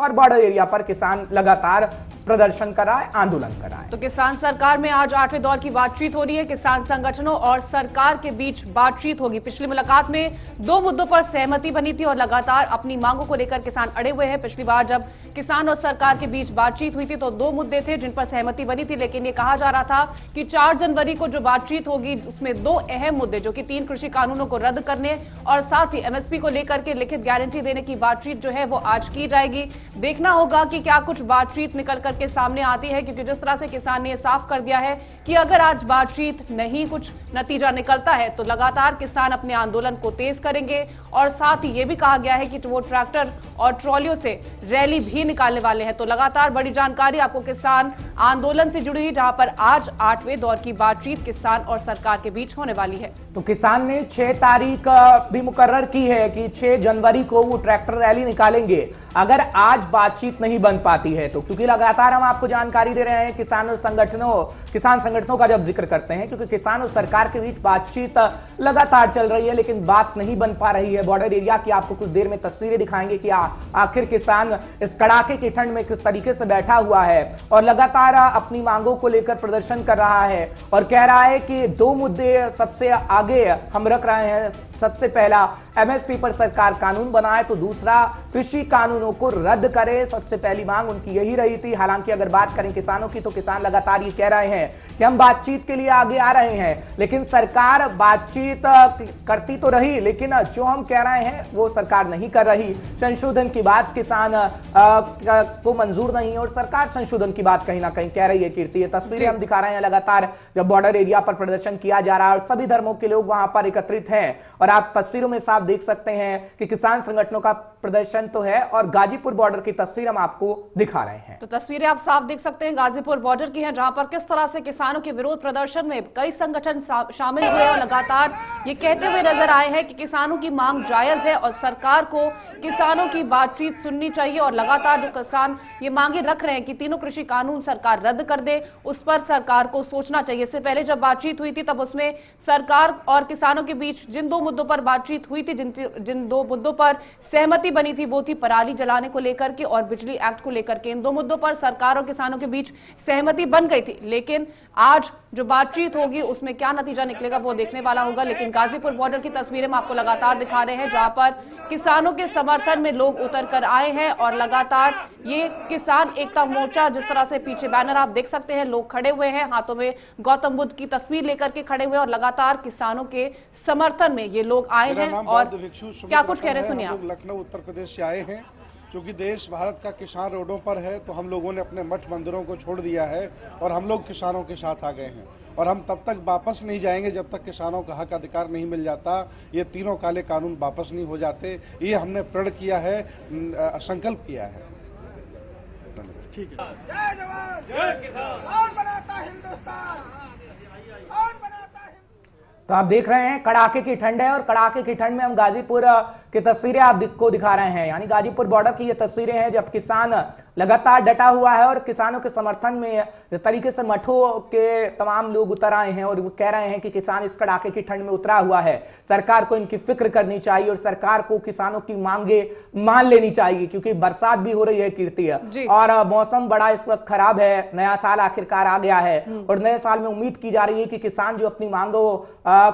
और border area पर किसान लगातार प्रदर्शन कर रहा है, आंदोलन कर रहा है। तो किसान सरकार में आज 8वें दौर की बातचीत हो रही है। किसान संगठनों और सरकार के बीच बातचीत होगी। पिछली मुलाकात में 2 मुद्दों पर सहमति बनी थी और लगातार अपनी मांगों को लेकर किसान अड़े हुए हैं। पिछली बार जब किसान और सरकार के बीच बातचीत हुई थी तो 2 मुद्दे थे जिन पर सहमति बनी थी, लेकिन ये कहा जा रहा था कि 4 जनवरी को जो बातचीत होगी उसमें 2 अहम मुद्दे, जो कि 3 कृषि कानूनों को रद्द करने और साथ ही एमएसपी को लेकर के लिखित गारंटी देने की बातचीत जो है वो आज की जाएगी। देखना होगा कि क्या कुछ बातचीत निकल करके सामने आती है, क्योंकि जिस तरह से किसान ने साफ कर दिया है कि अगर आज बातचीत नहीं कुछ नतीजा निकलता है तो लगातार किसान अपने आंदोलन को तेज करेंगे। और साथ ही यह भी कहा गया है कि वो ट्रैक्टर और ट्रॉलियों से रैली भी निकालने वाले हैं। तो लगातार बड़ी जानकारी आपको किसान आंदोलन से जुड़ी हुई, जहां पर आज 8वें दौर की बातचीत किसान और सरकार के बीच होने वाली है। तो किसान ने 6 तारीख भी मुकर्रर की है कि 6 जनवरी को वो ट्रैक्टर रैली निकालेंगे अगर आज बातचीत नहीं बन पाती है तो, क्योंकि लगातार हम आपको जानकारी दे रहे हैं किसान संगठनों का जब जिक्र करते हैं, क्योंकि किसान और सरकार के बीच बातचीत लगातार चल रही है लेकिन बात नहीं बन पा रही है। बॉर्डर एरिया की आपको कुछ देर में तस्वीरें दिखाएंगे कि आखिर किसान इस कड़ाके की ठंड में किस तरीके से बैठा हुआ है और लगातार अपनी मांगों को लेकर प्रदर्शन कर रहा है और कह रहा है कि 2 मुद्दे सबसे आगे हम रख रहे हैं। सबसे पहला एमएसपी पर सरकार कानून बनाए, तो दूसरा कृषि कानूनों को रद्द करे। सबसे पहली मांग उनकी यही रही थी। हालांकि अगर बात करें किसानों की तो किसान लगातार ये कह रहे हैं कि हम बातचीत के लिए आगे आ रहे हैं, लेकिन सरकार बातचीत करती तो रही लेकिन जो हम कह रहे हैं वो सरकार नहीं कर रही। संशोधन की बात किसान को मंजूर नहीं है और सरकार संशोधन की बात कहीं ना कहीं कह रही है। कीर्ति, ये तस्वीरें हम दिखा रहे हैं लगातार जब बॉर्डर एरिया पर प्रदर्शन किया जा रहा है और सभी धर्मों के लोग वहां पर एकत्रित हैं और आप तस्वीरों में साफ देख सकते हैं कि किसान संगठनों का प्रदर्शन तो है और गाजीपुर बॉर्डर की तस्वीर हम आपको दिखा रहे हैं। तो तस्वीरें आप साफ देख सकते हैं गाजीपुर बॉर्डर की हैं, जहां पर किस तरह से किसानों के विरोध प्रदर्शन में कई संगठन शामिल हुए और लगातार ये कहते हुए नजर आए हैं कि किसानों की मांग जायज है और सरकार को किसानों की बातचीत सुननी चाहिए। और लगातार जो किसान ये मांगे रख रहे हैं कि तीनों कृषि कानून सरकार रद्द कर दे, उस पर सरकार को सोचना चाहिए। इससे पहले जब बातचीत हुई थी तब उसमें सरकार और किसानों के बीच जिन 2 मुद्दों पर बातचीत हुई थी, जिन 2 मुद्दों पर सहमति बनी थी वो थी पराली जलाने को लेकर के और बिजली एक्ट को लेकर के। इन 2 मुद्दों पर सरकार और किसानों के बीच सहमति बन गई थी, लेकिन आज जो बातचीत होगी उसमें क्या नतीजा निकलेगा वो देखने वाला होगा। लेकिन गाजीपुर बॉर्डर की तस्वीरें हम आपको लगातार दिखा रहे हैं, जहां पर किसानों के समर्थन में लोग उतर कर आए हैं और लगातार ये किसान एकता मोर्चा, जिस तरह से पीछे बैनर आप देख सकते हैं, लोग खड़े हुए हैं हाथों में गौतम बुद्ध की तस्वीर लेकर के खड़े हुए और लगातार किसानों के समर्थन में ये लोग आए हैं। और क्या कुछ कह रहे सुनिए आप। लखनऊ उत्तर प्रदेश से आए हैं क्योंकि देश भारत का किसान रोडों पर है, तो हम लोगों ने अपने मठ मंदिरों को छोड़ दिया है और हम लोग किसानों के साथ आ गए हैं और हम तब तक वापस नहीं जाएंगे जब तक किसानों का हक अधिकार नहीं मिल जाता, ये तीनों काले कानून वापस नहीं हो जाते। ये हमने प्रण किया है, संकल्प किया है। ठीक है। जय जवान जय किसान, कौन बनाता हिंदुस्तान, कौन बनाता हिंदुस्तान। तो आप देख रहे हैं कड़ाके की ठंड है और कड़ाके की ठंड में हम गाजीपुर की तस्वीरें आपको दिखा रहे हैं, यानी गाजीपुर बॉर्डर की ये तस्वीरें हैं जब किसान लगातार डटा हुआ है और किसानों के समर्थन में जिस तरीके से मठों के तमाम लोग उतर आए हैं और वो कह रहे हैं कि किसान इस कड़ाके की ठंड में उतरा हुआ है, सरकार को इनकी फिक्र करनी चाहिए और सरकार को किसानों की मांगे मान लेनी चाहिए, क्योंकि बरसात भी हो रही है कीर्ति और मौसम बड़ा इस वक्त खराब है। नया साल आखिरकार आ गया है और नए साल में उम्मीद की जा रही है कि किसान जो अपनी मांगों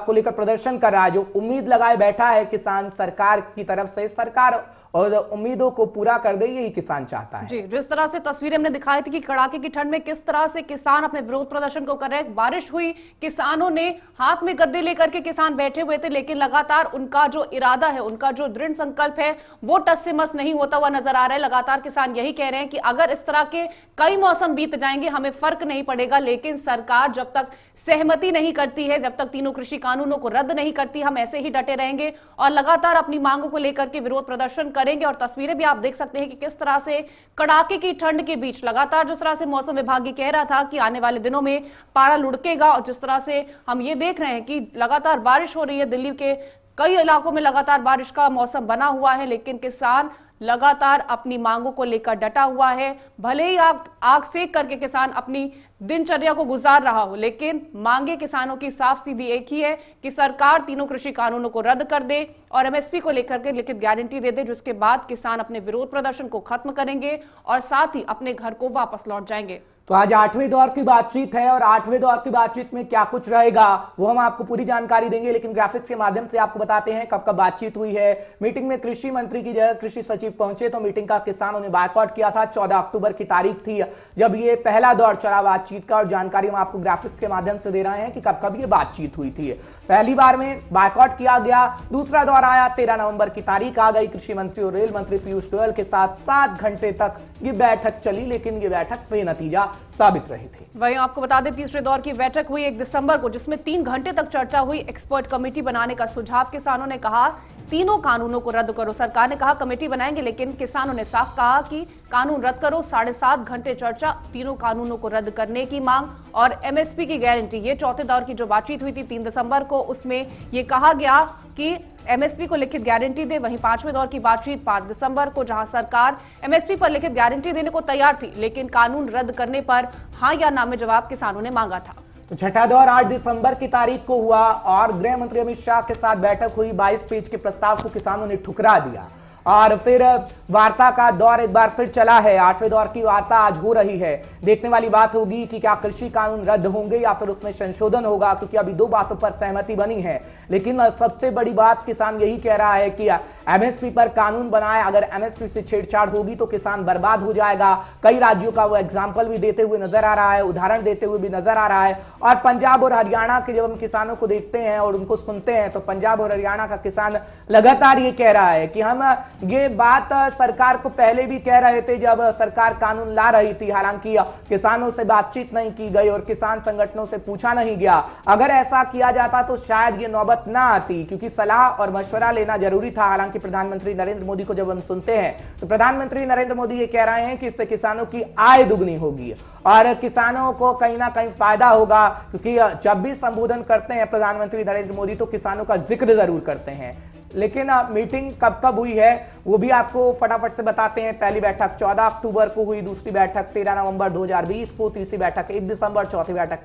को लेकर प्रदर्शन कर रहा है, जो उम्मीद लगाए बैठा है किसान सरकार की तरफ से, सरकार और उम्मीदों को पूरा कर दे, यही किसान चाहता है। जी, जिस तरह से तस्वीरें हमने दिखाई थी कि कड़ाके की ठंड में किस तरह से किसान अपने विरोध प्रदर्शन को कर रहे हैं। बारिश हुई, किसानों ने हाथ में गद्दे लेकर के किसान बैठे हुए थे, लेकिन लगातार उनका जो इरादा है, उनका जो दृढ़ संकल्प है वो टस से मस नहीं होता हुआ नजर आ रहा है। लगातार किसान यही कह रहे हैं कि अगर इस तरह के कई मौसम बीत जाएंगे हमें फर्क नहीं पड़ेगा, लेकिन सरकार जब तक सहमति नहीं करती है, जब तक तीनों कृषि कानूनों को रद्द नहीं करती, हम ऐसे ही डटे रहेंगे और लगातार अपनी मांगों को लेकर के विरोध प्रदर्शन करेंगे। और तस्वीरें भी आप देख सकते हैं कि किस तरह से कड़ाके की ठंड के बीच लगातार जिस तरह से मौसम विभाग कह रहा था कि आने वाले दिनों में पारा लुढ़केगा और जिस तरह से हम ये देख रहे हैं कि लगातार बारिश हो रही है, दिल्ली के कई इलाकों में लगातार बारिश का मौसम बना हुआ है, लेकिन किसान लगातार अपनी मांगों को लेकर डटा हुआ है। भले ही आग सेक करके किसान अपनी दिनचर्या को गुजार रहा हो, लेकिन मांगे किसानों की साफ सीधी एक ही है कि सरकार तीनों कृषि कानूनों को रद्द कर दे और एमएसपी को लेकर के लिखित गारंटी दे दे, जिसके बाद किसान अपने विरोध प्रदर्शन को खत्म करेंगे और साथ ही अपने घर को वापस लौट जाएंगे। तो आज 8वें दौर की बातचीत है और 8वें दौर की बातचीत में क्या कुछ रहेगा वो हम आपको पूरी जानकारी देंगे, लेकिन ग्राफिक्स के माध्यम से आपको बताते हैं कब कब बातचीत हुई है। मीटिंग में कृषि मंत्री की जगह कृषि सचिव पहुंचे तो मीटिंग का किसानों ने बायकॉट किया था। 14 अक्टूबर की तारीख थी जब ये पहला दौर चला बातचीत का और जानकारी हम आपको ग्राफिक्स के माध्यम से दे रहे हैं कि कब कब ये बातचीत हुई थी। पहली बार में बायकॉट किया गया। दूसरा दौर आया, 13 नवंबर की तारीख आ गई। कृषि मंत्री और रेल मंत्री पीयूष गोयल के साथ 7 घंटे तक ये बैठक चली, लेकिन ये बैठक बेनतीजा साबित रही थी। वहीं आपको बता दें तीसरे दौर की बैठक हुई 1 दिसंबर को, जिसमें 3 घंटे तक चर्चा हुई। एक्सपर्ट कमेटी बनाने का सुझाव किसानों ने कहा, तीनों कानूनों को रद्द करो। सरकार ने कहा कमेटी बनाएंगे, लेकिन किसानों ने साफ कहा कि कानून रद्द करो। 7.5 घंटे चर्चा, तीनों कानूनों को रद्द करने की मांग और एमएसपी की गारंटी। ये चौथे दौर की जो बातचीत हुई थी 3 दिसंबर को, उसमें ये कहा गया कि एमएसपी को लिखित गारंटी दे। वहीं 5वें दौर की बातचीत 5 दिसंबर को, जहां सरकार एमएसपी पर लिखित गारंटी देने को तैयार थी, लेकिन कानून रद्द करने पर हां या ना में जवाब किसानों ने मांगा था। तो छठा दौर 8 दिसंबर की तारीख को हुआ और गृह मंत्री अमित शाह के साथ बैठक हुई। 22 पेज के प्रस्ताव को किसानों ने ठुकरा दिया और फिर वार्ता का दौर एक बार फिर चला है। 8वें दौर की वार्ता आज हो रही है। देखने वाली बात होगी कि क्या कृषि कानून रद्द होंगे या फिर उसमें संशोधन होगा, क्योंकि अभी 2 बातों पर सहमति बनी है। लेकिन सबसे बड़ी बात किसान यही कह रहा है कि एमएसपी पर कानून बनाए, अगर एमएसपी से छेड़छाड़ होगी तो किसान बर्बाद हो जाएगा। कई राज्यों का वो एग्जाम्पल भी देते हुए नजर आ रहा है, उदाहरण देते हुए भी नजर आ रहा है। और पंजाब और हरियाणा के जब हम किसानों को देखते हैं और उनको सुनते हैं तो पंजाब और हरियाणा का किसान लगातार ये कह रहा है कि हम ये बात सरकार को पहले भी कह रहे थे जब सरकार कानून ला रही थी। हालांकि किसानों से बातचीत नहीं की गई और किसान संगठनों से पूछा नहीं गया। अगर ऐसा किया जाता तो शायद ये नौबत ना आती, क्योंकि सलाह और मशवरा लेना जरूरी था। हालांकि प्रधानमंत्री नरेंद्र मोदी को जब हम सुनते हैं तो प्रधानमंत्री नरेंद्र मोदी ये कह रहे हैं कि इससे किसानों की आय दुगनी होगी और किसानों को कहीं ना कहीं फायदा होगा, क्योंकि जब भी संबोधन करते हैं प्रधानमंत्री नरेंद्र मोदी तो किसानों का जिक्र जरूर करते हैं। लेकिन मीटिंग कब कब हुई है वो भी आपको फटाफट से बताते हैं। पहली बैठक 14 अक्टूबर को हुई, दूसरी बैठक 13 नवंबर 2020 को, तीसरी बैठक 1 दिसंबर, चौथी बैठक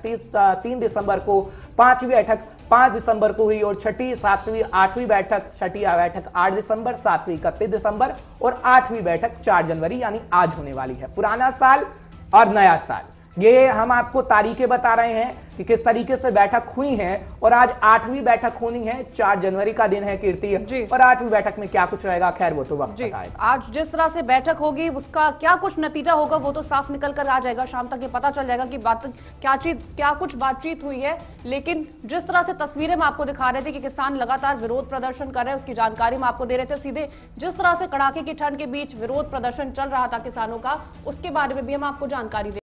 3 दिसंबर को, 5वीं बैठक 5 दिसंबर को हुई और 6ठी, 7वीं, 8वीं बैठक, 6ठी बैठक 8 दिसंबर, 7वीं 31 दिसंबर और 8वीं बैठक 4 जनवरी यानी आज होने वाली है। पुराना साल और नया साल, ये हम आपको तारीखें बता रहे हैं कि किस तरीके से बैठक हुई है। और आज 8वीं बैठक होनी है, 4 जनवरी का दिन है कीर्ति, और 8वीं बैठक में क्या कुछ रहेगा खैर वो तो वक्त बताएगा। आज जिस तरह से बैठक होगी उसका क्या कुछ नतीजा होगा वो तो साफ निकल कर आ जाएगा। शाम तक ये पता चल जाएगा कि क्या कुछ बातचीत हुई है। लेकिन जिस तरह से तस्वीरें हम आपको दिखा रहे थे कि किसान लगातार विरोध प्रदर्शन कर रहे हैं, उसकी जानकारी हम आपको दे रहे थे सीधे। जिस तरह से कड़ाके की ठंड के बीच विरोध प्रदर्शन चल रहा था किसानों का, उसके बारे में भी हम आपको जानकारी